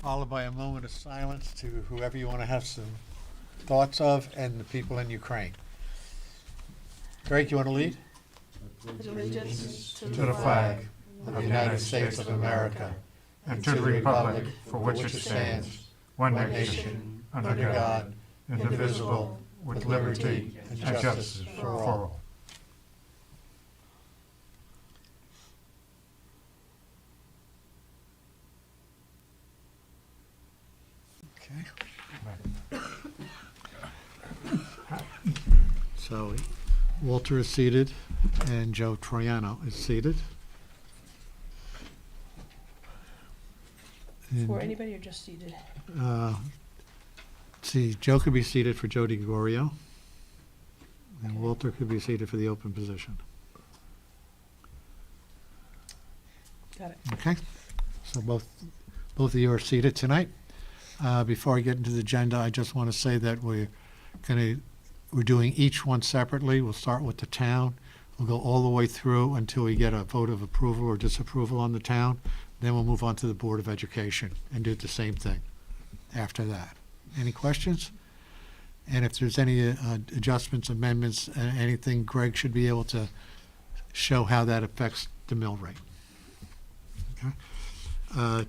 followed by a moment of silence to whoever you want to have some thoughts of and the people in Ukraine. Greg, you want to lead? Allegiance to the flag of the United States of America and to the republic for which it stands, one nation, under God, indivisible, with liberty and justice for all. Okay. So Walter is seated and Joe Troiano is seated. For And, anybody or just seated? see, Joe could be seated for Joe DiGregorio, and Walter could be seated for the open position. Got it. Okay, so both of you are seated tonight. Before I get into the agenda, I just want to say that we're doing each one separately. We'll start with the town. We'll go all the way through until we get a vote of approval or disapproval on the town. Then we'll move on to the Board of Education and do the same thing after that. Any questions? And if there's any adjustments, amendments, anything, Greg should be able to show how that affects the mill rate. Okay.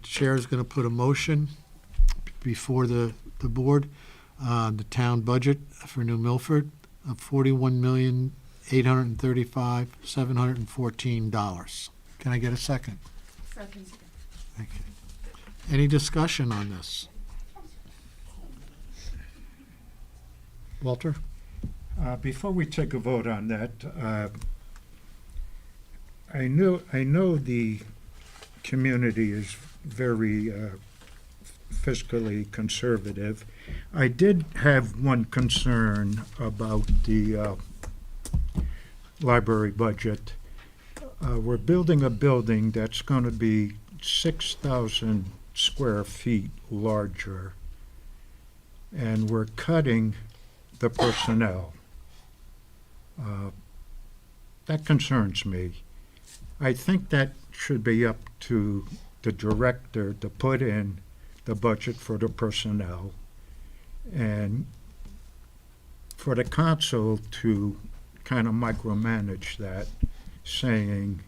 Chair is going to put a motion before the board on the town budget for New Milford of $41,835,714. Can I get a second? Second. Thank you. Any discussion on this? Walter? Before we take a vote on that, I know the community is very fiscally conservative. I did have one concern about the library budget. We're building a building that's going to be 6,000 square feet larger, and we're cutting the personnel. That concerns me. I think that should be up to the director to put in the budget for the personnel and for the council to kind of micromanage that, saying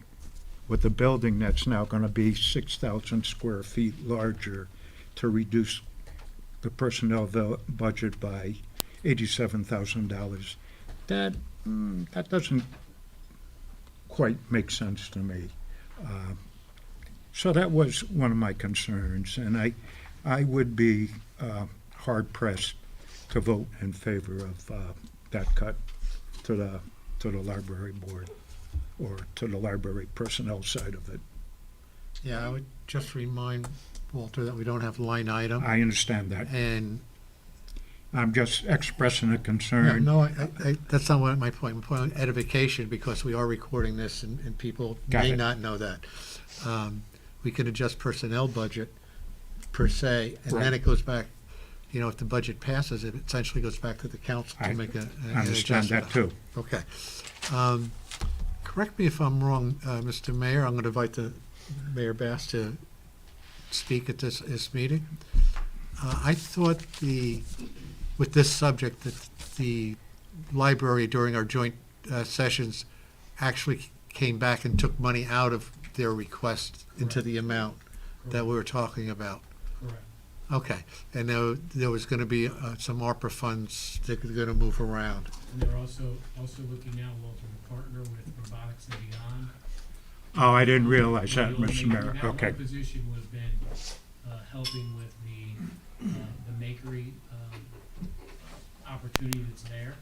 with a building that's now going to be 6,000 square feet larger, to reduce the personnel budget by $87,000. That doesn't quite make sense to me. So that was one of my concerns, and I would be hard pressed to vote in favor of that cut to the library board or to the library personnel side of it. Yeah, I would just remind Walter that we don't have line item. I understand that. And I'm just expressing a concern. no, that's not what my point. My point on edification, because we are recording this and people Got may it. not know that. We can adjust personnel budget per se, and then Right. it goes back, if the budget passes, it essentially goes back to the council to I make an understand adjustment. that too. Okay. Correct me if I'm wrong, Mr. Mayor. I'm going to invite the Mayor Bass to speak at this meeting. I thought with this subject that the library during our joint sessions actually came back and took money out of their request into the amount that we were talking about. Correct. Okay, and there was going to be some ARPA funds that are going to move around. And they're also looking now, Walter, to partner with Robotics and Beyond. Oh, I didn't realize that, The only- Mr. Mayor. That Okay. one position was been helping with the makery opportunity that's there.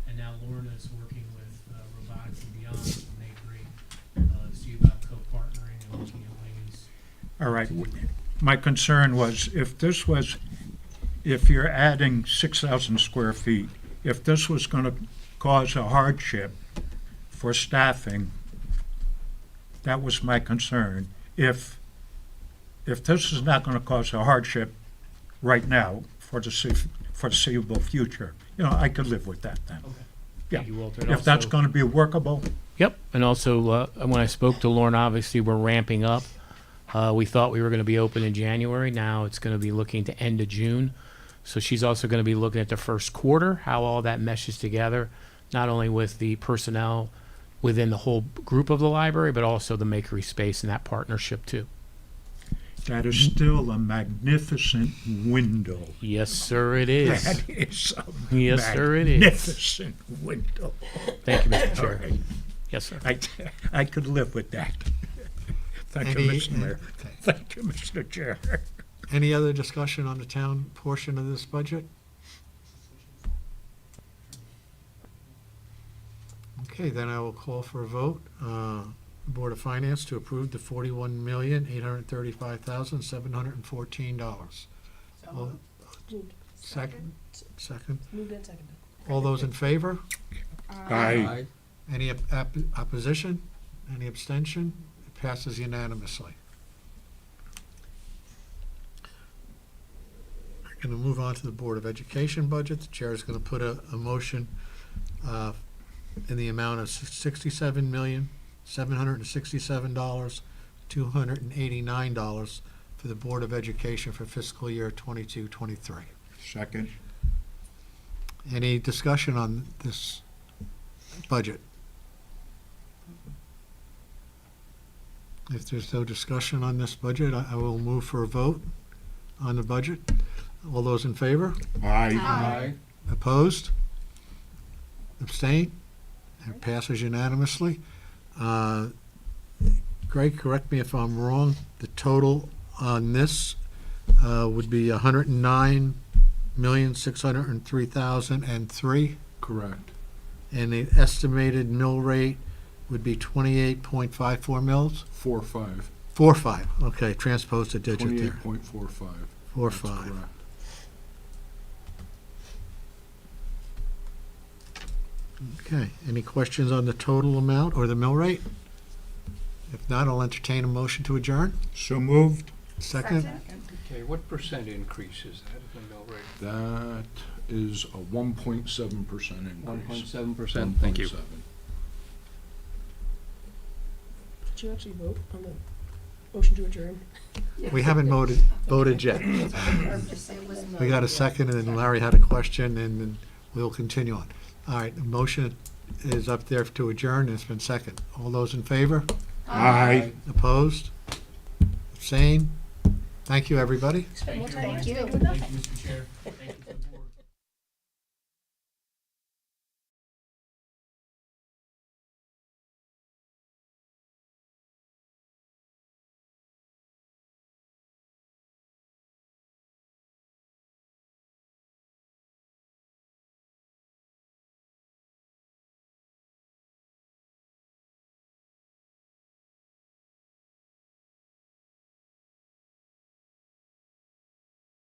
And now Lorna is working with Robotics and Beyond, the makery, to see about co-partnering and looking at ways. All right. My concern was if you're adding 6,000 square feet, if this was going to cause a hardship for staffing, that was my concern. If this is not going to cause a hardship right now for the foreseeable future, I could live with that then. Okay. Yeah. Thank you, Walter. And If that's also- going to be workable, Yep, and also when I spoke to Lauren, obviously we're ramping up We thought we were going to be open in January. Now it's going to be looking to end of June. So she's also going to be looking at the first quarter, how all that meshes together, not only with the personnel within the whole group of the library, but also the makery space and that partnership too. That is still a magnificent window. Yes, sir, it is. That is a Yes, sir, it is. magnificent window. Thank you, Mr. All Chair. right. Yes, sir. I could live with that. Thank you, Any- Mr. Mayor. okay. Thank you, Mr. Chair. Any other discussion on the town portion of this budget? Okay, then I will call for a vote. Board of Finance to approve the $41,835,714. All- Moved. Second, second. Moved and seconded. All those in favor? Aye. Any opposition? Any abstention? It passes unanimously. We're going to move on to the Board of Education budget. The chair is going to put a motion in the amount of $67,767,289 for the Board of Education for fiscal year 22-23. Second. Any discussion on this budget? If there's no discussion on this budget, I will move for a vote on the budget. All those in favor? Aye. Opposed? Abstain? It passes unanimously. Greg, correct me if I'm wrong, the total on this would be $109,603,003, Correct. and the estimated mill rate would be 28.54 mils? 4.5. 4.5, okay, transposed a digit there. 28.45. 4.5. Okay, any questions on the total amount or the mill rate? If not, I'll entertain a motion to adjourn. So moved. Second? Okay, what percent increase is that of the mill rate? That is a 1.7% increase. 1.7%, thank you. 1.7. Did you actually vote on the motion to adjourn? We haven't voted yet. We got a second, and then Larry had a question, and then we'll continue on. All right, the motion is up there to adjourn, and it's been second. All those in favor? Aye. Opposed? Abstained? Thank you, everybody. Spend more time Thank yesterday you, doing nothing. Mr. Chair.